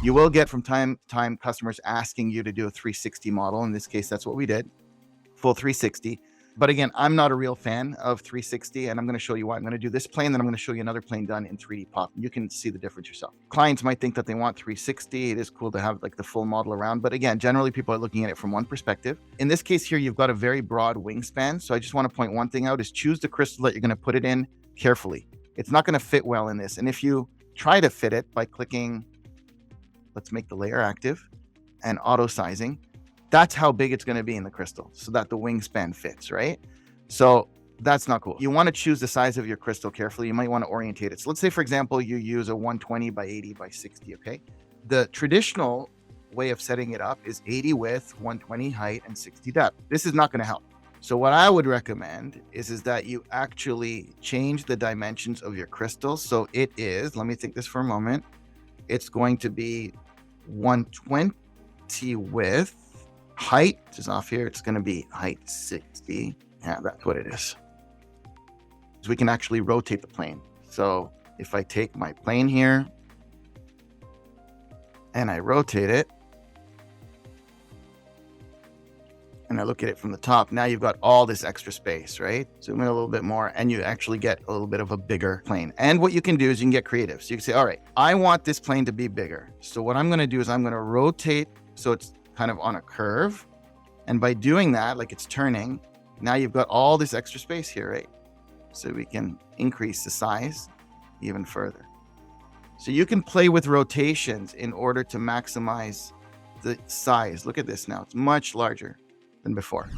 You will get from time to time customers asking you to do a 360 model. In this case, that's what we did, full 360. But again, I'm not a real fan of 360, and I'm going to show you why. I'm going to do this plane, then I'm going to show you another plane done in 3D pop. You can see the difference yourself. Clients might think that they want 360. It is cool to have like the full model around, but again, generally people are looking at it from one perspective. In this case here, you've got a very broad wingspan. So I just want to point one thing out is choose the crystal that you're going to put it in carefully. It's not going to fit well in this. And if you try to fit it by clicking, let's make the layer active and auto sizing, that's how big it's going to be in the crystal so that the wingspan fits, right? So that's not cool. You want to choose the size of your crystal carefully. You might want to orientate it. So let's say, for example, you use a 120 by 80 by 60, okay? The traditional way of setting it up is 80 width, 120 height, and 60 depth. This is not going to help. So what I would recommend is that you actually change the dimensions of your crystal. So it is, let me think this for a moment. It's going to be 120 width. Height is off here. It's going to be height 60. Yeah, that's what it is. So we can actually rotate the plane. So if I take my plane here and I rotate it and I look at it from the top, now you've got all this extra space, right? Zoom in a little bit more and you actually get a little bit of a bigger plane. And what you can do is you can get creative. So you can say, all right, I want this plane to be bigger. So what I'm going to do is I'm going to rotate so it's kind of on a curve. And by doing that, like it's turning, now you've got all this extra space here, right? So we can increase the size even further. So you can play with rotations in order to maximize the size. Look at this now. It's much larger than before.